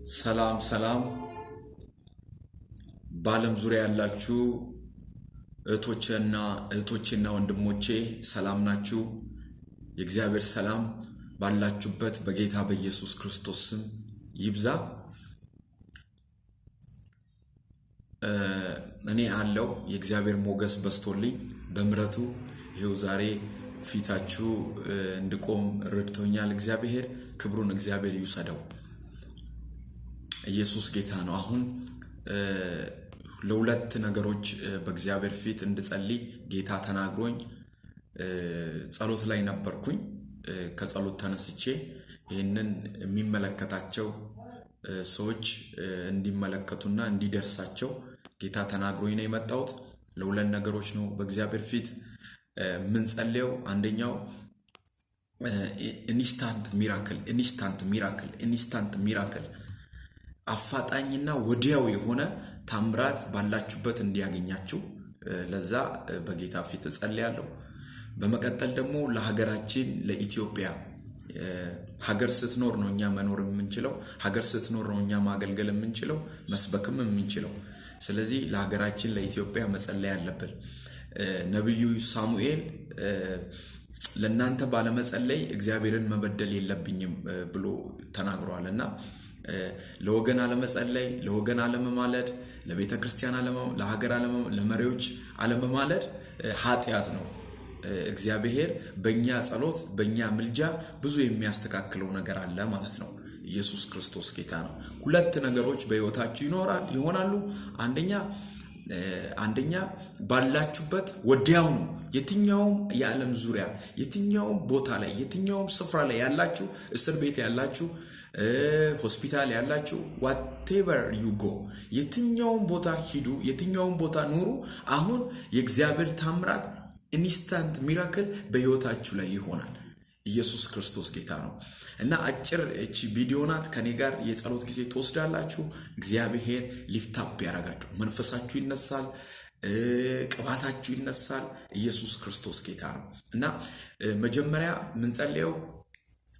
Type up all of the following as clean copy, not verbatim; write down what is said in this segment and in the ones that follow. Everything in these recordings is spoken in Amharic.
ሰላም በዓለም ዙሪያ ያላችሁ እህቶቼና ወንድሞቼ ሰላም ናችሁ? የእግዚአብሔር ሰላም ባላችሁበት በጌታ በኢየሱስ ክርስቶስ ስም ይብዛ። እኔ አለው የእግዚአብሔር ሞገስ በስቶልኝ በምሕረቱ ይሄው ዛሬ ፊታችሁ እንድቆም ረድቶኛል። እግዚአብሔር ክብሩን እግዚአብሔር ይውሰደው። ኢየሱስ ጌታ ነው። አሁን ለሁለት ነገሮች በእግዚአብሔር ፊት እንድጸልይ ጌታ ተናግሮኝ ጸሎት ላይ ነበርኩኝ። ከጸሎት ተነስቼ ይህንን የሚመለከታቸው ሰዎች እንዲመለከቱና እንዲደርሳቸው ጌታ ተናግሮኝ ነው የመጣሁት። ለሁለት ነገሮች ነው በእግዚአብሔር ፊት ምን ጸልየው። አንደኛው ኢንስታንት ሚራክል አፋጣኝና ወዲያው የሆነ ታምራት ባላችሁበት እንዲያገኛችሁ ለዛ በጌታ ፊት ጸልያለሁ። በመቀጠል ደግሞ ለሀገራችን ለኢትዮጵያ ሀገር ስትኖር ነው እኛ መኖር የምንችለው። ሀገር ስትኖር ነው እኛ ማገልገል የምንችለው፣ መስበክም የምንችለው። ስለዚህ ለሀገራችን ለኢትዮጵያ መጸለይ አለብን። ነብዩ ሳሙኤል ለእናንተ ባለመጸለይ እግዚአብሔርን መበደል የለብኝም ብሎ ተናግሯልና ለወገን አለመጸለይ፣ ለወገን አለመማለድ፣ ለቤተ ክርስቲያን ለሀገር ለመሪዎች አለመማለድ ኃጢአት ነው። እግዚአብሔር በእኛ ጸሎት በእኛ ምልጃ ብዙ የሚያስተካክለው ነገር አለ ማለት ነው። ኢየሱስ ክርስቶስ ጌታ ነው። ሁለት ነገሮች በሕይወታችሁ ይሆናሉ። አንደኛ ባላችሁበት ወዲያውኑ የትኛውም የዓለም ዙሪያ የትኛውም ቦታ ላይ የትኛውም ስፍራ ላይ ያላችሁ፣ እስር ቤት ያላችሁ፣ ሆስፒታል ያላችሁ፣ whatever you go የትኛውም ቦታ ሂዱ፣ የትኛውም ቦታ ኑሩ። አሁን የእግዚአብሔር ታምራት ኢንስታንት ሚራክል በሕይወታችሁ ላይ ይሆናል። ኢየሱስ ክርስቶስ ጌታ ነው እና አጭር እቺ ቪዲዮ ናት። ከኔ ጋር የጸሎት ጊዜ ትወስዳላችሁ። እግዚአብሔር ሊፍታፕ ያረጋችሁ፣ መንፈሳችሁ ይነሳል፣ ቅባታችሁ ይነሳል። ኢየሱስ ክርስቶስ ጌታ ነው እና መጀመሪያ ምን ጸልየው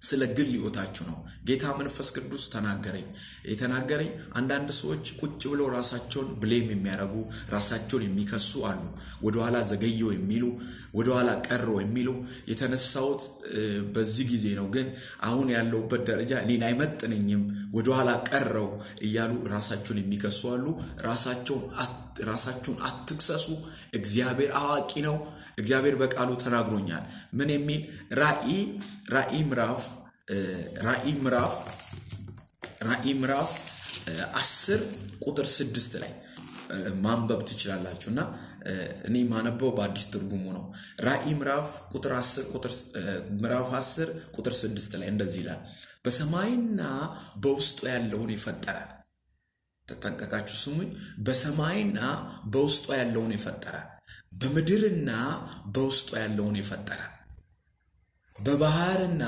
ስለ ግል ሕይወታችሁ ነው። ጌታ መንፈስ ቅዱስ የተናገረኝ አንዳንድ ሰዎች ቁጭ ብለው ራሳቸውን ብሌም የሚያደርጉ ራሳቸውን የሚከሱ አሉ። ወደኋላ ዘገየው የሚሉ ወደኋላ ቀረው የሚሉ የተነሳውት በዚህ ጊዜ ነው፣ ግን አሁን ያለውበት ደረጃ እኔን አይመጥነኝም ወደኋላ ቀረው እያሉ ራሳቸውን የሚከሱ አሉ። ራሳቸውን አትክሰሱ። እግዚአብሔር አዋቂ ነው። እግዚአብሔር በቃሉ ተናግሮኛል። ምን የሚል ራእይ ምዕራፍ 10 ቁጥር 6 ላይ ማንበብ ትችላላችሁና እኔ ማነበው በአዲስ ትርጉሙ ነው። ራእይ ምዕራፍ 10 ቁጥር 6 ላይ እንደዚህ ይላል፣ በሰማይና በውስጡ ያለውን የፈጠረ። ተጠንቀቃችሁ ስሙኝ። በሰማይና በውስጡ ያለውን የፈጠረ፣ በምድርና በውስጡ ያለውን የፈጠረ፣ በባህርና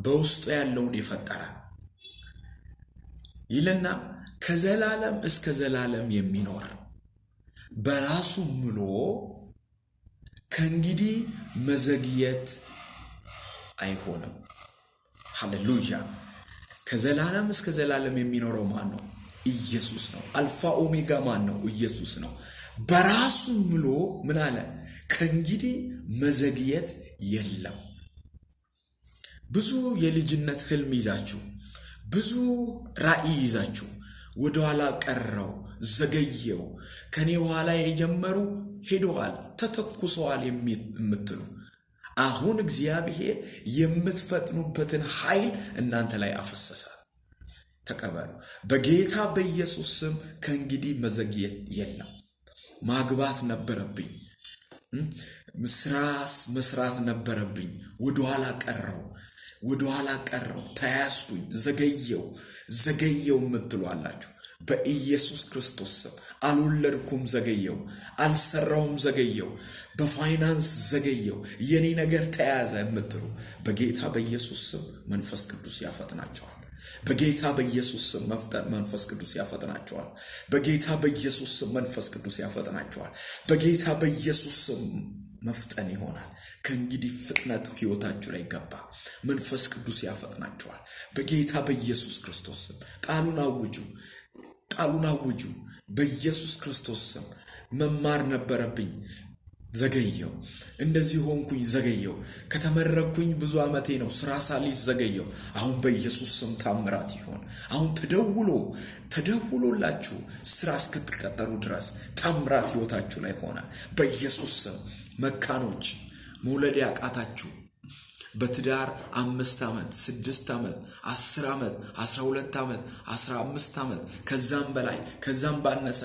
በውስጡ ያለውን የፈጠረ ይልና ከዘላለም እስከ ዘላለም የሚኖር በራሱ ምሎ ከእንግዲህ መዘግየት አይሆንም። ሃሌሉያ! ከዘላለም እስከ ዘላለም የሚኖረው ማን ነው? ኢየሱስ ነው። አልፋ ኦሜጋ ማን ነው? ኢየሱስ ነው። በራሱ ምሎ ምን አለ? ከእንግዲህ መዘግየት የለም። ብዙ የልጅነት ህልም ይዛችሁ፣ ብዙ ራእይ ይዛችሁ ወደኋላ ቀረው፣ ዘገየው፣ ከኔ ኋላ የጀመሩ ሄደዋል፣ ተተኩሰዋል የምትሉ አሁን እግዚአብሔር የምትፈጥኑበትን ኃይል እናንተ ላይ አፈሰሰ። ተቀበሉ በጌታ በኢየሱስ ስም። ከእንግዲህ መዘግየት የለም። ማግባት ነበረብኝ፣ መስራት ነበረብኝ፣ ወደኋላ ቀረው፣ ተያዝኩኝ፣ ዘገየው የምትሉ አላችሁ። በኢየሱስ ክርስቶስ ስም አልወለድኩም፣ ዘገየው፣ አልሰራውም፣ ዘገየው፣ በፋይናንስ ዘገየው፣ የኔ ነገር ተያዘ የምትሉ በጌታ በኢየሱስ ስም መንፈስ ቅዱስ ያፈጥናቸዋል። በጌታ በኢየሱስ ስም መንፈስ ቅዱስ ያፈጥናቸዋል። በጌታ በኢየሱስ ስም መንፈስ ቅዱስ ያፈጥናቸዋል። በጌታ በኢየሱስ ስም መፍጠን ይሆናል። ከእንግዲህ ፍጥነት ሕይወታችሁ ላይ ገባ። መንፈስ ቅዱስ ያፈጥናችኋል። በጌታ በኢየሱስ ክርስቶስ ስም ቃሉን አውጁ። በኢየሱስ ክርስቶስ ስም መማር ነበረብኝ፣ ዘገየው። እንደዚህ ሆንኩኝ፣ ዘገየው። ከተመረኩኝ ብዙ ዓመቴ ነው፣ ስራ ሳልይዝ ዘገየው። አሁን በኢየሱስ ስም ታምራት ይሆን። አሁን ተደውሎላችሁ ስራ እስክትቀጠሩ ድረስ ታምራት ሕይወታችሁ ላይ ሆነ በኢየሱስ ስም። መካኖች መውለድ ያቃታችሁ በትዳር 5 ዓመት 6 ዓመት 10 ዓመት 12 ዓመት 15 ዓመት ከዛም በላይ ከዛም ባነሰ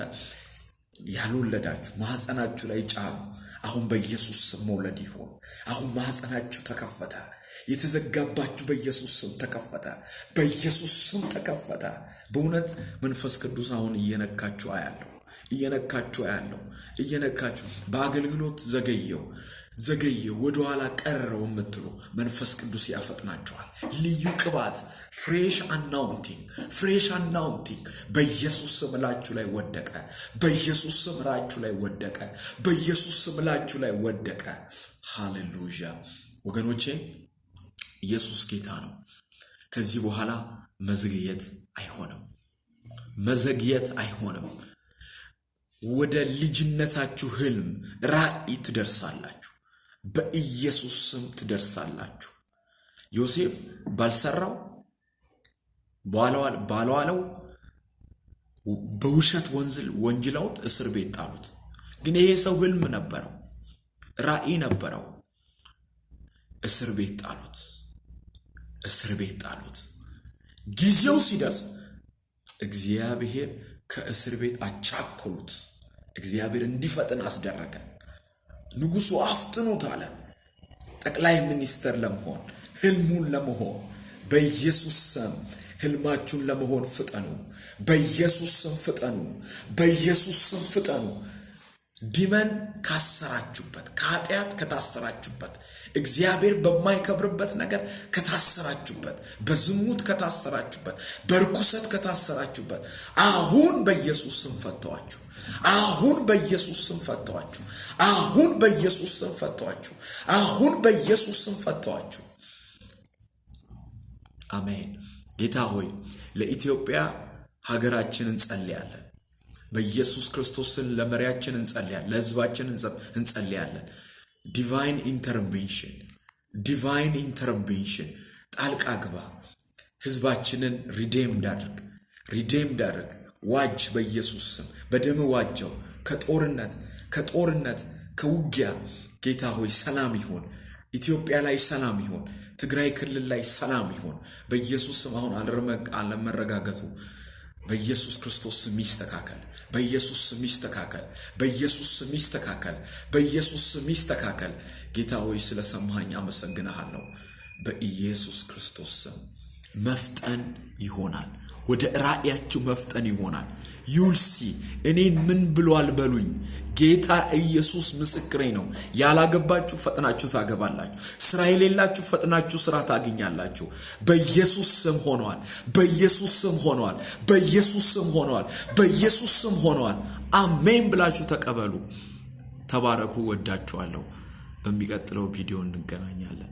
ያልወለዳችሁ ማህፀናችሁ ላይ ጫኑ። አሁን በኢየሱስ ስም መውለድ ይሆን። አሁን ማህፀናችሁ ተከፈተ። የተዘጋባችሁ በኢየሱስ ስም ተከፈተ። በኢየሱስ ስም ተከፈተ። በእውነት መንፈስ ቅዱስ አሁን እየነካችሁ እየነካችሁ በአገልግሎት ዘገየው ወደኋላ ቀረው የምትሉ መንፈስ ቅዱስ ያፈጥናችኋል። ልዩ ቅባት ፍሬሽ አናውንቲንግ በኢየሱስ ስም እላችሁ ላይ ወደቀ። በኢየሱስ ስም እላችሁ ላይ ወደቀ። በኢየሱስ ስም እላችሁ ላይ ወደቀ። ሃሌሉያ ወገኖቼ፣ ኢየሱስ ጌታ ነው። ከዚህ በኋላ መዘግየት አይሆንም። ወደ ልጅነታችሁ ህልም ራእይ ትደርሳላችሁ። በኢየሱስ ስም ትደርሳላችሁ። ዮሴፍ ባልሰራው ባልዋለው በውሸት ወንጅለውት እስር ቤት ጣሉት። ግን ይሄ ሰው ህልም ነበረው፣ ራእይ ነበረው። እስር ቤት ጣሉት። ጊዜው ሲደርስ እግዚአብሔር ከእስር ቤት አቻኮሉት። እግዚአብሔር እንዲፈጥን አስደረገ። ንጉሡ አፍጥኑት አለ። ጠቅላይ ሚኒስተር ለመሆን ህልሙን ለመሆን በኢየሱስ ስም ህልማችሁን ለመሆን ፍጠኑ። በኢየሱስ ስም ፍጠኑ። ዲመን ካሰራችሁበት፣ ከኃጢአት ከታሰራችሁበት፣ እግዚአብሔር በማይከብርበት ነገር ከታሰራችሁበት፣ በዝሙት ከታሰራችሁበት፣ በርኩሰት ከታሰራችሁበት አሁን በኢየሱስ ስም ፈተዋችሁ። አሁን በኢየሱስ ስም ፈተዋችሁ። አሜን። ጌታ ሆይ ለኢትዮጵያ ሀገራችን እንጸልያለን። በኢየሱስ ክርስቶስን ለመሪያችን እንጸልያለን፣ ለህዝባችን እንጸልያለን። ዲቫይን ኢንተርቬንሽን ጣልቃ ግባ። ህዝባችንን ሪዴምድ አድርግ። ዋጅ። በኢየሱስ ስም በደም ዋጀው። ከጦርነት ከውጊያ ጌታ ሆይ ሰላም ይሆን። ኢትዮጵያ ላይ ሰላም ይሆን። ትግራይ ክልል ላይ ሰላም ይሆን። በኢየሱስ ስም አሁን አለመረጋጋቱ በኢየሱስ ክርስቶስ ስም ይስተካከል። በኢየሱስ ስም ይስተካከል። ጌታ ሆይ ስለሰማኸኝ አመሰግናለሁ። በኢየሱስ ክርስቶስ ስም መፍጠን ይሆናል። ወደ ራእያችሁ መፍጠን ይሆናል። ዩልሲ እኔን ምን ብሏል በሉኝ። ጌታ ኢየሱስ ምስክሬ ነው። ያላገባችሁ ፈጥናችሁ ታገባላችሁ። ስራ የሌላችሁ ፈጥናችሁ ስራ ታገኛላችሁ። በኢየሱስ ስም ሆኗል። አሜን ብላችሁ ተቀበሉ። ተባረኩ። ወዳችኋለሁ። በሚቀጥለው ቪዲዮ እንገናኛለን።